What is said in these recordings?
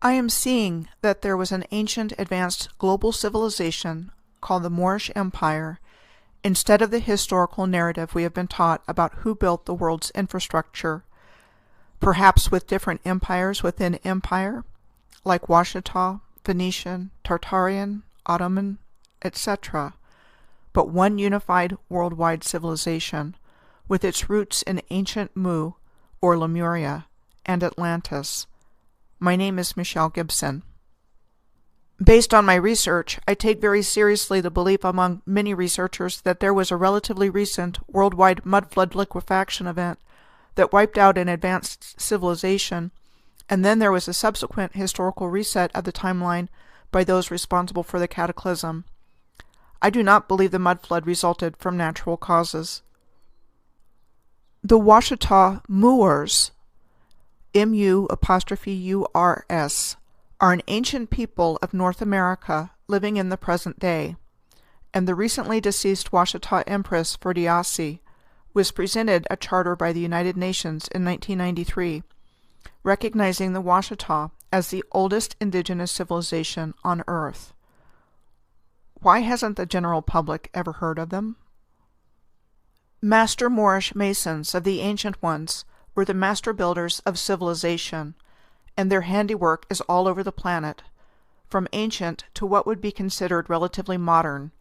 I am seeing that there was an ancient advanced global civilization called the Moorish Empire instead of the historical narrative we have been taught about who built the world's infrastructure, perhaps with different empires within empire, like Washita, Phoenician, Tartarian, Ottoman, etc., but one unified worldwide civilization with its roots in ancient Mu, or Lemuria, and Atlantis. My name is Michelle Gibson. Based on my research, I take very seriously the belief among many researchers that there was a relatively recent worldwide mudflood liquefaction event that wiped out an advanced civilization, and then there was a subsequent historical reset of the timeline by those responsible for the cataclysm. I do not believe the mudflood resulted from natural causes. The Washita Moors, M-U''U''R''S, are an ancient people of North America living in the present day, and the recently deceased Washita Empress Ferdiassi was presented a charter by the United Nations in 1993, recognizing the Washita as the oldest indigenous civilization on Earth. Why hasn't the general public ever heard of them? Master Moorish masons of the ancient ones were the master builders of civilization, and their handiwork is all over the planet, from ancient to what would be considered relatively modern.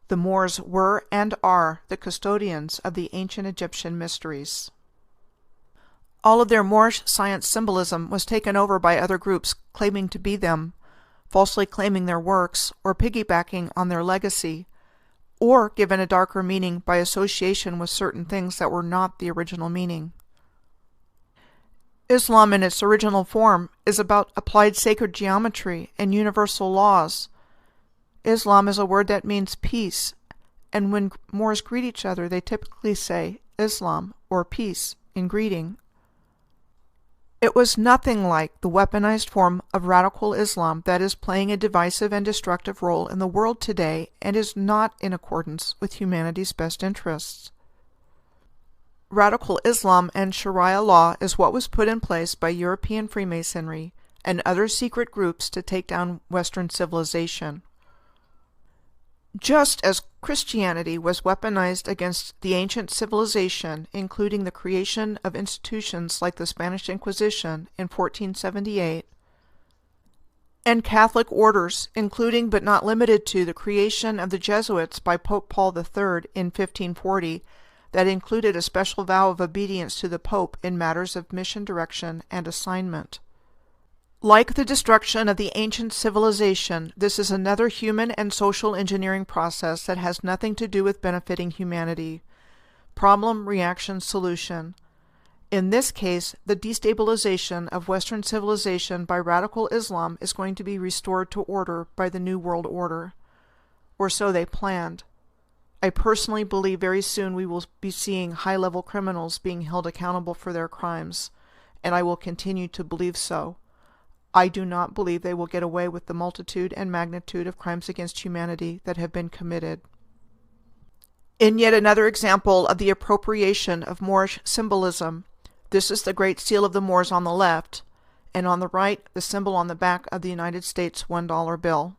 The Moors were and are the custodians of the ancient Egyptian mysteries. All of their Moorish science symbolism was taken over by other groups claiming to be them, falsely claiming their works or piggybacking on their legacy, or given a darker meaning by association with certain things that were not the original meaning. Islam in its original form is about applied sacred geometry and universal laws. Islam is a word that means peace, and when Moors greet each other they typically say Islam or peace in greeting. It was nothing like the weaponized form of radical Islam that is playing a divisive and destructive role in the world today and is not in accordance with humanity's best interests. Radical Islam and Sharia law is what was put in place by European Freemasonry and other secret groups to take down Western civilization. Just as Christianity was weaponized against the ancient civilization, including the creation of institutions like the Spanish Inquisition in 1478, and Catholic orders, including but not limited to the creation of the Jesuits by Pope Paul III in 1540, that included a special vow of obedience to the Pope in matters of mission direction and assignment. Like the destruction of the ancient civilization, this is another human and social engineering process that has nothing to do with benefiting humanity. Problem, reaction, solution. In this case, the destabilization of Western civilization by radical Islam is going to be restored to order by the New World Order. Or so they planned. I personally believe very soon we will be seeing high-level criminals being held accountable for their crimes, and I will continue to believe so. I do not believe they will get away with the multitude and magnitude of crimes against humanity that have been committed. In yet another example of the appropriation of Moorish symbolism, this is the Great Seal of the Moors on the left, and on the right, the symbol on the back of the United States $1 bill.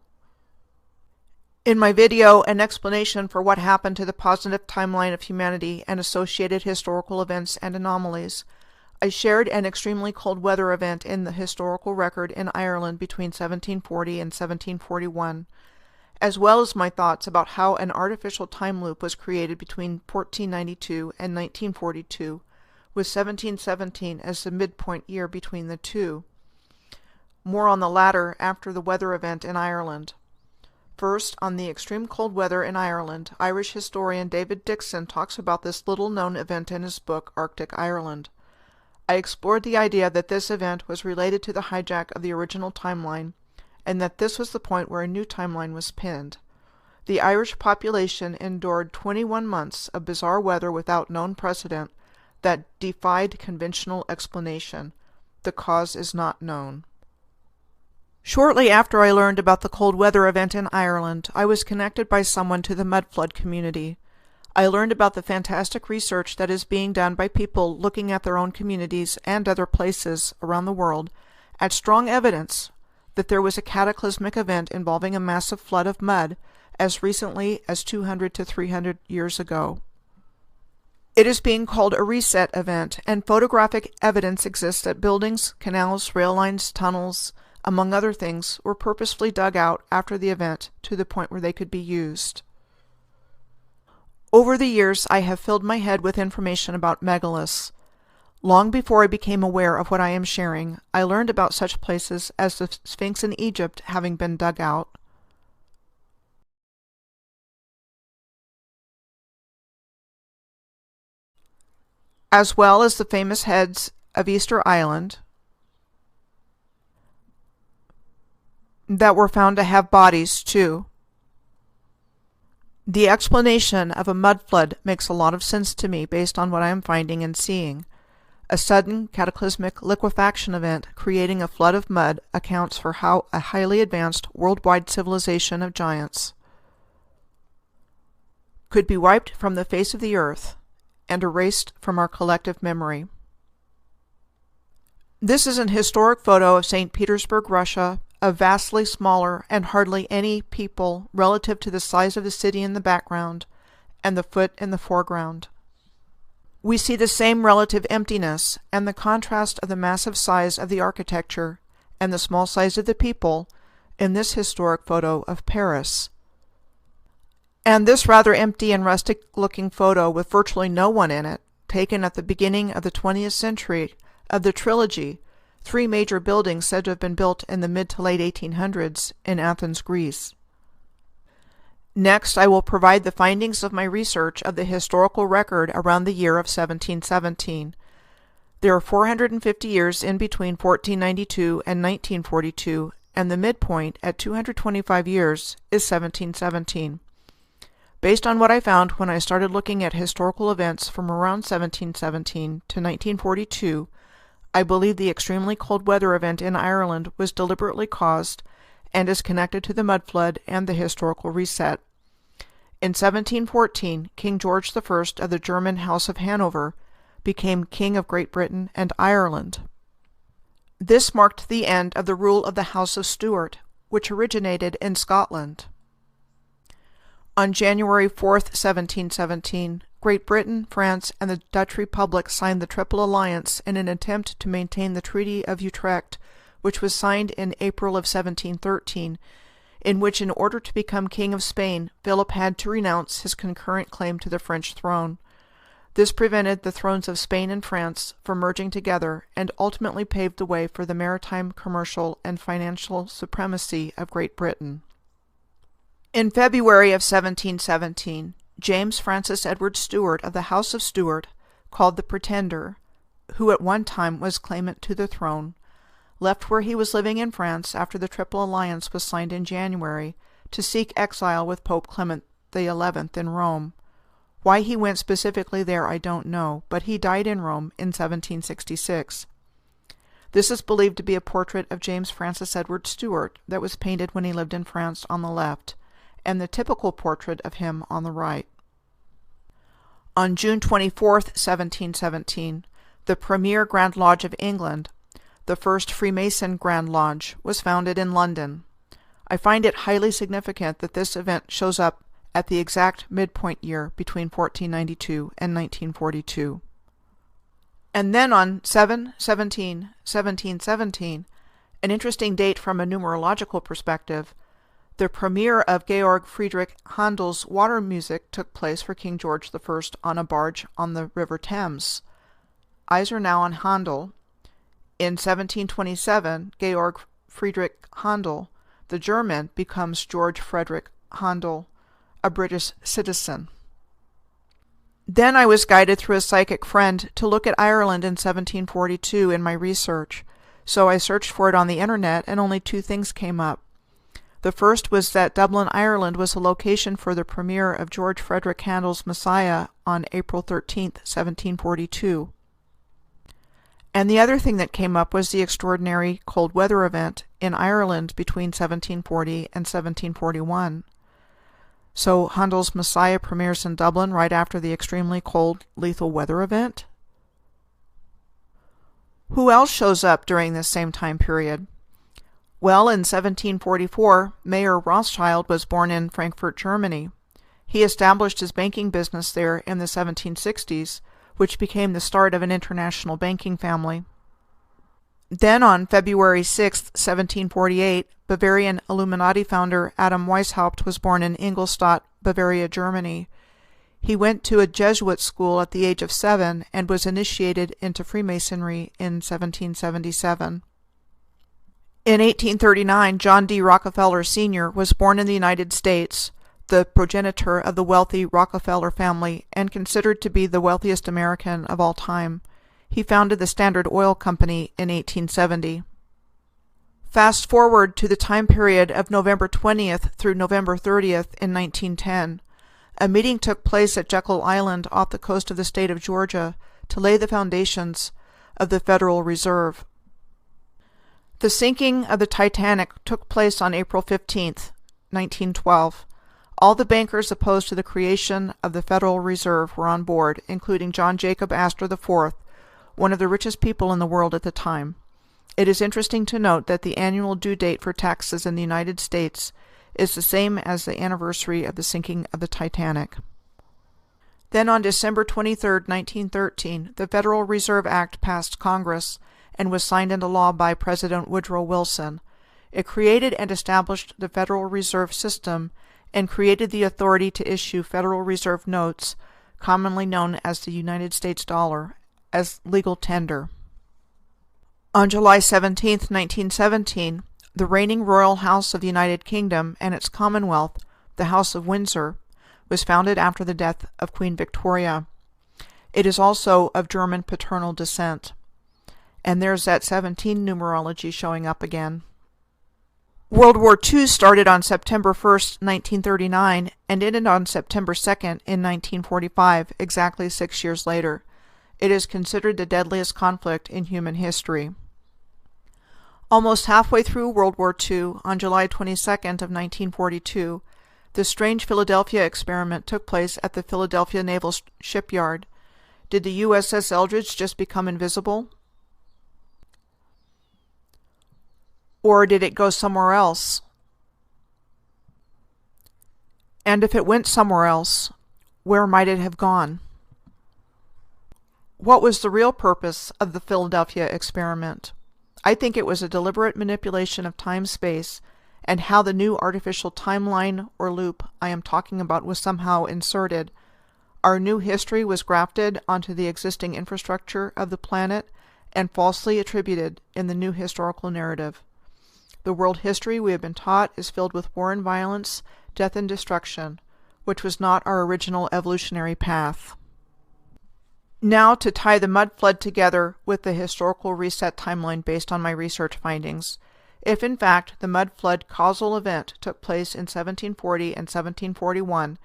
In my video, an explanation for what happened to the positive timeline of humanity and associated historical events and anomalies, I shared an extremely cold weather event in the historical record in Ireland between 1740 and 1741, as well as my thoughts about how an artificial time loop was created between 1492 and 1942, with 1717 as the midpoint year between the two. More on the latter after the weather event in Ireland. First, on the extreme cold weather in Ireland, Irish historian David Dixon talks about this little-known event in his book Arctic Ireland. I explored the idea that this event was related to the hijack of the original timeline, and that this was the point where a new timeline was pinned. The Irish population endured 21 months of bizarre weather without known precedent that defied conventional explanation. The cause is not known. Shortly after I learned about the cold weather event in Ireland, I was connected by someone to the mudflood community. I learned about the fantastic research that is being done by people looking at their own communities and other places around the world at strong evidence that there was a cataclysmic event involving a massive flood of mud as recently as 200 to 300 years ago. It is being called a reset event, and photographic evidence exists that buildings, canals, rail lines, tunnels, among other things, were purposefully dug out after the event to the point where they could be used. Over the years, I have filled my head with information about megaliths. Long before I became aware of what I am sharing, I learned about such places as the Sphinx in Egypt having been dug out, as well as the famous heads of Easter Island that were found to have bodies too. The explanation of a mud flood makes a lot of sense to me based on what I am finding and seeing. A sudden cataclysmic liquefaction event creating a flood of mud accounts for how a highly advanced worldwide civilization of giants could be wiped from the face of the earth and erased from our collective memory. This is an historic photo of St. Petersburg, Russia, of vastly smaller and hardly any people relative to the size of the city in the background and the foot in the foreground. We see the same relative emptiness and the contrast of the massive size of the architecture and the small size of the people in this historic photo of Paris. And this rather empty and rustic-looking photo with virtually no one in it, taken at the beginning of the 20th century, of the trilogy, 3 major buildings said to have been built in the mid to late 1800s in Athens, Greece. Next, I will provide the findings of my research of the historical record around the year of 1717. There are 450 years in between 1492 and 1942, and the midpoint at 225 years is 1717. Based on what I found when I started looking at historical events from around 1717 to 1942, I believe the extremely cold weather event in Ireland was deliberately caused and is connected to the mud flood and the historical reset. In 1714, King George I of the German House of Hanover became King of Great Britain and Ireland. This marked the end of the rule of the House of Stuart, which originated in Scotland. On January 4, 1717, Great Britain, France, and the Dutch Republic signed the Triple Alliance in an attempt to maintain the Treaty of Utrecht, which was signed in April of 1713, in which, in order to become King of Spain, Philip had to renounce his concurrent claim to the French throne. This prevented the thrones of Spain and France from merging together and ultimately paved the way for the maritime, commercial, and financial supremacy of Great Britain. In February of 1717, James Francis Edward Stuart of the House of Stuart, called the Pretender, who at one time was claimant to the throne, left where he was living in France after the Triple Alliance was signed in January to seek exile with Pope Clement XI in Rome. Why he went specifically there I don't know, but he died in Rome in 1766. This is believed to be a portrait of James Francis Edward Stuart that was painted when he lived in France on the left, and the typical portrait of him on the right. On June 24, 1717, the premier Grand Lodge of England, the first Freemason Grand Lodge, was founded in London. I find it highly significant that this event shows up at the exact midpoint year between 1492 and 1942. And then on 7/17/1717, an interesting date from a numerological perspecve, the premiere of Georg Friedrich Handel's water music took place for King George I on a barge on the River Thames. Eyes are now on Handel. In 1727, Georg Friedrich Handel, the German, becomes George Frederick Handel, a British citizen. Then I was guided through a psychic friend to look at Ireland in 1742 in my research, so I searched for it on the internet and only 2 things came up. The first was that Dublin, Ireland was a location for the premiere of George Frederick Handel's Messiah on April 13, 1742. And the other thing that came up was the extraordinary cold weather event in Ireland between 1740 and 1741. So Handel's Messiah premieres in Dublin right after the extremely cold, lethal weather event? Who else shows up during this same time period? Well, in 1744, Mayer Rothschild was born in Frankfurt, Germany. He established his banking business there in the 1760s, which became the start of an international banking family. Then on February 6, 1748, Bavarian Illuminati founder Adam Weishaupt was born in Ingolstadt, Bavaria, Germany. He went to a Jesuit school at the age of 7 and was initiated into Freemasonry in 1777. In 1839, John D. Rockefeller Sr. was born in the United States, the progenitor of the wealthy Rockefeller family and considered to be the wealthiest American of all time. He founded the Standard Oil Company in 1870. Fast forward to the time period of November 20th through November 30th in 1910. A meeting took place at Jekyll Island off the coast of the state of Georgia to lay the foundations of the Federal Reserve. The sinking of the Titanic took place on April 15th, 1912. All the bankers opposed to the creation of the Federal Reserve were on board, including John Jacob Astor IV, one of the richest people in the world at the time. It is interesting to note that the annual due date for taxes in the United States is the same as the anniversary of the sinking of the Titanic. Then on December 23, 1913, the Federal Reserve Act passed Congress and was signed into law by President Woodrow Wilson. It created and established the Federal Reserve System and created the authority to issue Federal Reserve notes, commonly known as the United States dollar, as legal tender. On July 17, 1917, the reigning royal house of the United Kingdom and its Commonwealth, the House of Windsor, was founded after the death of Queen Victoria. It is also of German paternal descent. And there's that 17 numerology showing up again. World War II started on September 1, 1939, and ended on September 2nd in 1945, exactly 6 years later. It is considered the deadliest conflict in human history. Almost halfway through World War II, on July 22nd of 1942, the strange Philadelphia experiment took place at the Philadelphia Naval Shipyard. Did the USS Eldridge just become invisible? Or did it go somewhere else? And if it went somewhere else, where might it have gone? What was the real purpose of the Philadelphia experiment? I think it was a deliberate manipulation of time-space and how the new artificial timeline or loop I am talking about was somehow inserted. Our new history was grafted onto the existing infrastructure of the planet and falsely attributed in the new historical narrative. The world history we have been taught is filled with war and violence, death and destruction, which was not our original evolutionary path. Now to tie the mud flood together with the historical reset timeline based on my research findings. If in fact the mud flood causal event took place in 1740 and 1741,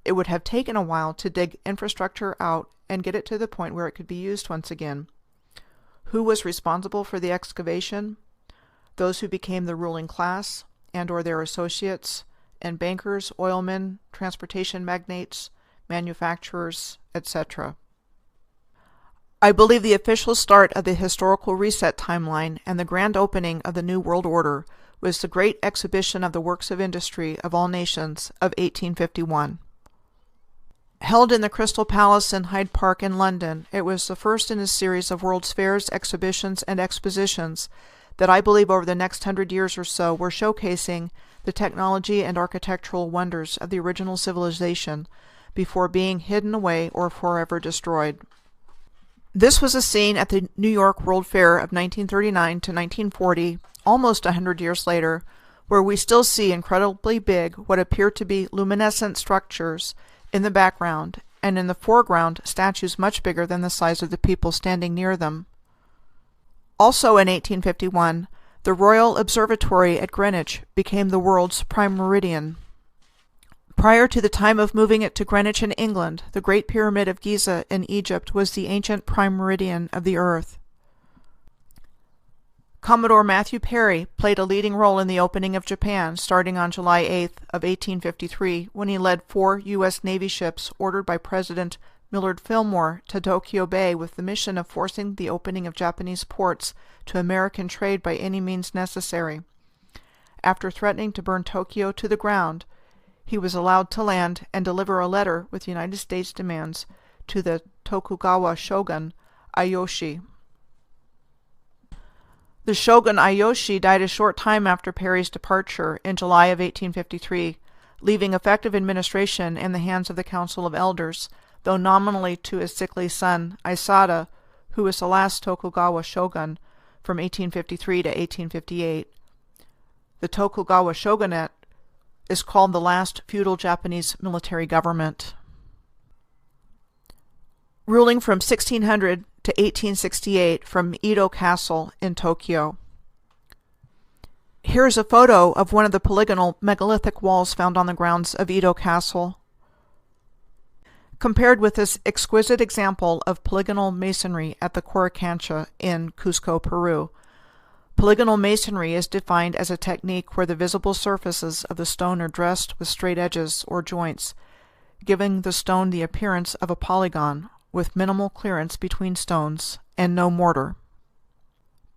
it would have taken a while to dig infrastructure out and get it to the point where it could be used once again. Who was responsible for the excavation? Those who became the ruling class and or their associates, and bankers, oilmen, transportation magnates, manufacturers, etc. I believe the official start of the historical reset timeline and the grand opening of the New World Order was the Great Exhibition of the Works of Industry of All Nations of 1851. Held in the Crystal Palace in Hyde Park in London, it was the first in a series of World's Fairs, exhibitions, and expositions that I believe over the next 100 years or so were showcasing the technology and architectural wonders of the original civilization before being hidden away or forever destroyed. This was a scene at the New York World Fair of 1939 to 1940, almost 100 years later, where we still see incredibly big what appear to be luminescent structures in the background, and in the foreground statues much bigger than the size of the people standing near them. Also in 1851, the Royal Observatory at Greenwich became the world's prime meridian. Prior to the time of moving it to Greenwich in England, the Great Pyramid of Giza in Egypt was the ancient prime meridian of the Earth. Commodore Matthew Perry played a leading role in the opening of Japan starting on July 8th of 1853 when he led 4 U.S. Navy ships ordered by President Millard Fillmore to Tokyo Bay with the mission of forcing the opening of Japanese ports to American trade by any means necessary. After threatening to burn Tokyo to the ground, he was allowed to land and deliver a letter with United States demands to the Tokugawa shogun Ieyoshi. The shogun Ieyoshi died a short time after Perry's departure in July of 1853, leaving effective administration in the hands of the Council of Elders, though nominally to his sickly son Aisada, who was the last Tokugawa shogun from 1853 to 1858. The Tokugawa shogunate is called the last feudal Japanese military government. Ruling from 1600 to 1868 from Edo Castle in Tokyo. Here is a photo of one of the polygonal megalithic walls found on the grounds of Edo Castle. Compared with this exquisite example of polygonal masonry at the Coricancha in Cusco, Peru, polygonal masonry is defined as a technique where the visible surfaces of the stone are dressed with straight edges or joints, giving the stone the appearance of a polygon, with minimal clearance between stones and no mortar.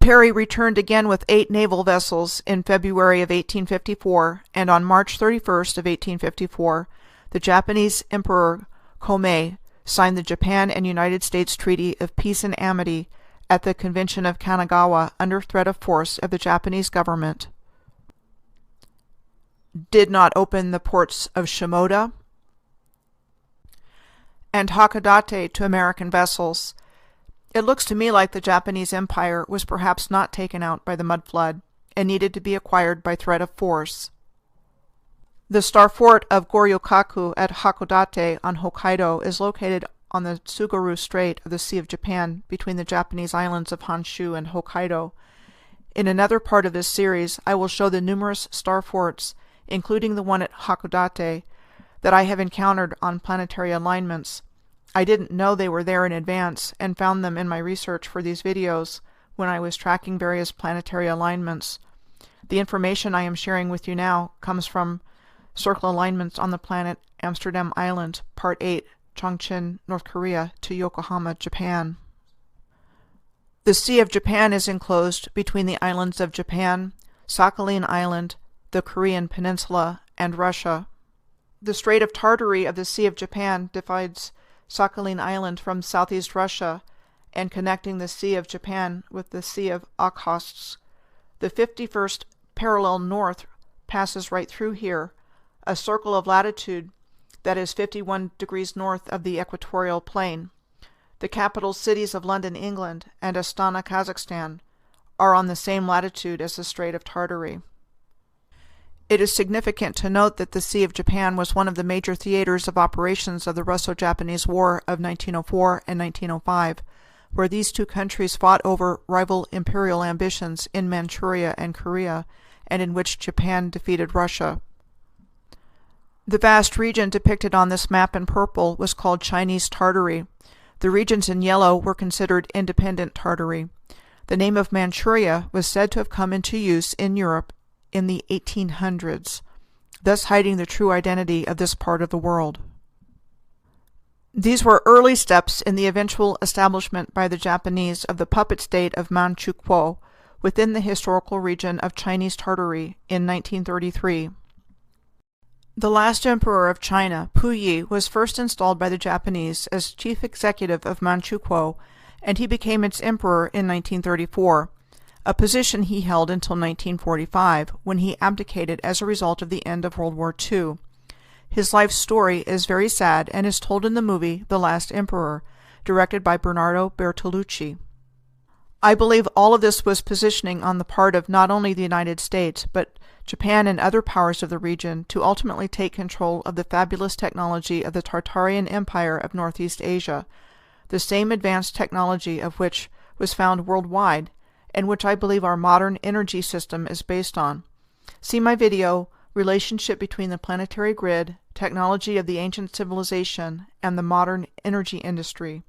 Perry returned again with 8 naval vessels in February of 1854, and on March 31st of 1854, the Japanese Emperor Komei signed the Japan and United States Treaty of Peace and Amity at the Convention of Kanagawa under threat of force of the Japanese government. Did not open the ports of Shimoda and Hakodate to American vessels. It looks to me like the Japanese Empire was perhaps not taken out by the mud flood and needed to be acquired by threat of force. The star fort of Goryokaku at Hakodate on Hokkaido is located on the Tsugaru Strait of the Sea of Japan between the Japanese islands of Honshu and Hokkaido. In another part of this series, I will show the numerous star forts, including the one at Hakodate, that I have encountered on planetary alignments. I didn't know they were there in advance and found them in my research for these videos when I was tracking various planetary alignments. The information I am sharing with you now comes from Circle Alignments on the Planet Amsterdam Island, Part 8, Chongqing, North Korea to Yokohama, Japan. The Sea of Japan is enclosed between the islands of Japan, Sakhalin Island, the Korean Peninsula, and Russia. The Strait of Tartary of the Sea of Japan divides Sakhalin Island from southeast Russia and connecting the Sea of Japan with the Sea of Okhotsk. The 51st parallel north passes right through here, a circle of latitude that is 51 degrees north of the equatorial plane. The capital cities of London, England, and Astana, Kazakhstan, are on the same latitude as the Strait of Tartary. It is significant to note that the Sea of Japan was one of the major theaters of operations of the Russo-Japanese War of 1904 and 1905, where these two countries fought over rival imperial ambitions in Manchuria and Korea, and in which Japan defeated Russia. The vast region depicted on this map in purple was called Chinese Tartary. The regions in yellow were considered independent Tartary. The name of Manchuria was said to have come into use in Europe in the 1800s, thus hiding the true identity of this part of the world. These were early steps in the eventual establishment by the Japanese of the puppet state of Manchukuo within the historical region of Chinese Tartary in 1933. The last emperor of China, Puyi, was first installed by the Japanese as chief executive of Manchukuo, and he became its emperor in 1934. A position he held until 1945, when he abdicated as a result of the end of World War II. His life story is very sad and is told in the movie The Last Emperor, directed by Bernardo Bertolucci. I believe all of this was positioning on the part of not only the United States, but Japan and other powers of the region to ultimately take control of the fabulous technology of the Tartarian Empire of Northeast Asia, the same advanced technology of which was found worldwide, and which I believe our modern energy system is based on. See my video, Relationship between the Planetary Grid, Technology of the Ancient Civilization, and the Modern Energy Industry.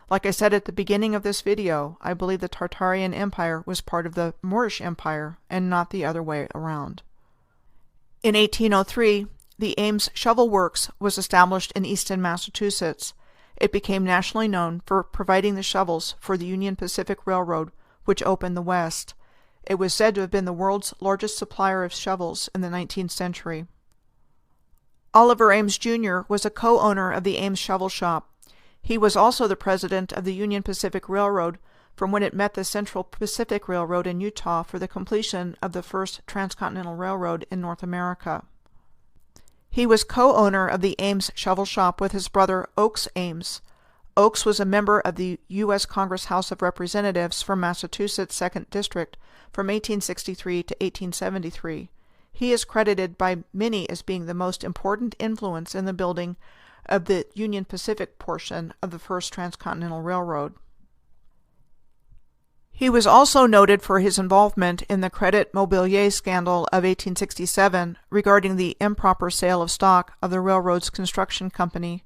Like I said at the beginning of this video, I believe the Tartarian Empire was part of the Moorish Empire, and not the other way around. In 1803, the Ames Shovel Works was established in Easton, Massachusetts. It became nationally known for providing the shovels for the Union Pacific Railroad, which opened the West. It was said to have been the world's largest supplier of shovels in the 19th century. Oliver Ames, Jr. was a co-owner of the Ames Shovel Shop. He was also the president of the Union Pacific Railroad from when it met the Central Pacific Railroad in Utah for the completion of the first transcontinental railroad in North America. He was co-owner of the Ames Shovel Shop with his brother Oakes Ames. Oakes was a member of the U.S. Congress House of Representatives from Massachusetts' 2nd District from 1863 to 1873. He is credited by many as being the most important influence in the building of the Union Pacific portion of the first transcontinental railroad. He was also noted for his involvement in the Credit Mobilier scandal of 1867 regarding the improper sale of stock of the railroad's construction company.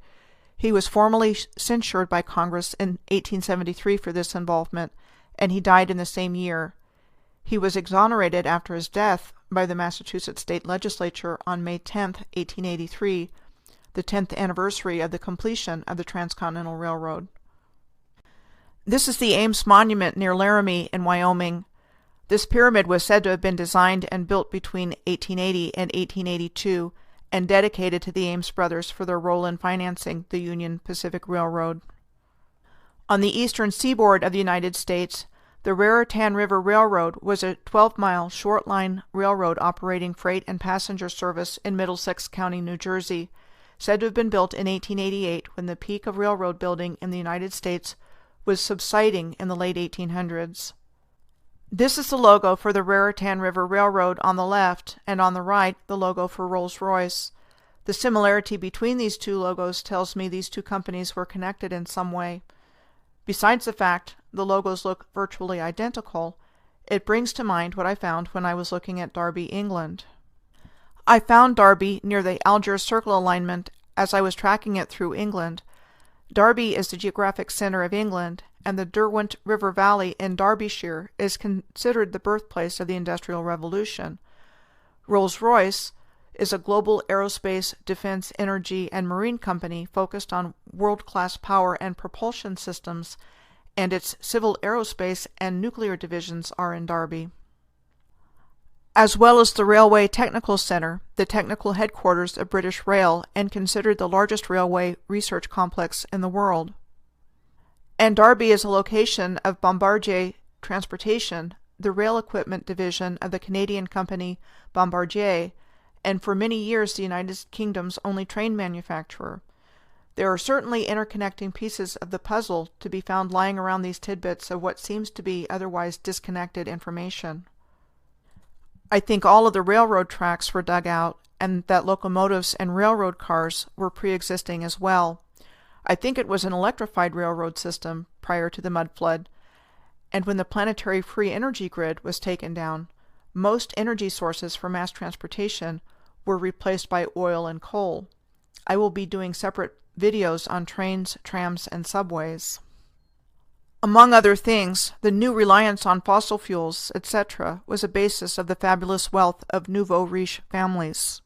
He was formally censured by Congress in 1873 for this involvement, and he died in the same year. He was exonerated after his death by the Massachusetts State Legislature on May 10, 1883, the 10th anniversary of the completion of the Transcontinental Railroad. This is the Ames Monument near Laramie in Wyoming. This pyramid was said to have been designed and built between 1880 and 1882 and dedicated to the Ames brothers for their role in financing the Union Pacific Railroad. On the eastern seaboard of the United States, the Raritan River Railroad was a 12-mile short-line railroad operating freight and passenger service in Middlesex County, New Jersey, said to have been built in 1888 when the peak of railroad building in the United States was subsiding in the late 1800s. This is the logo for the Raritan River Railroad on the left, and on the right, the logo for Rolls-Royce. The similarity between these two logos tells me these two companies were connected in some way. Besides the fact the logos look virtually identical, it brings to mind what I found when I was looking at Derby, England. I found Derby near the Algiers Circle alignment as I was tracking it through England. Derby is the geographic center of England, and the Derwent River Valley in Derbyshire is considered the birthplace of the Industrial Revolution. Rolls-Royce is a global aerospace, defense, energy, and marine company focused on world-class power and propulsion systems, and its civil aerospace and nuclear divisions are in Derby. As well as the Railway Technical Centre, the technical headquarters of British Rail, and considered the largest railway research complex in the world. And Derby is a location of Bombardier Transportation, the rail equipment division of the Canadian company Bombardier, and for many years the United Kingdom's only train manufacturer. There are certainly interconnecting pieces of the puzzle to be found lying around these tidbits of what seems to be otherwise disconnected information. I think all of the railroad tracks were dug out, and that locomotives and railroad cars were pre-existing as well. I think it was an electrified railroad system prior to the mud flood, and when the planetary free energy grid was taken down, most energy sources for mass transportation were replaced by oil and coal. I will be doing separate videos on trains, trams, and subways. Among other things, the new reliance on fossil fuels, etc., was a basis of the fabulous wealth of nouveau riche families.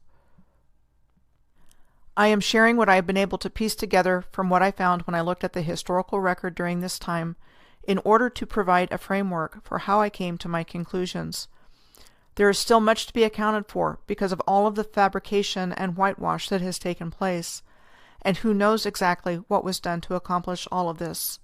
I am sharing what I have been able to piece together from what I found when I looked at the historical record during this time, in order to provide a framework for how I came to my conclusions. There is still much to be accounted for because of all of the fabrication and whitewash that has taken place, and who knows exactly what was done to accomplish all of this.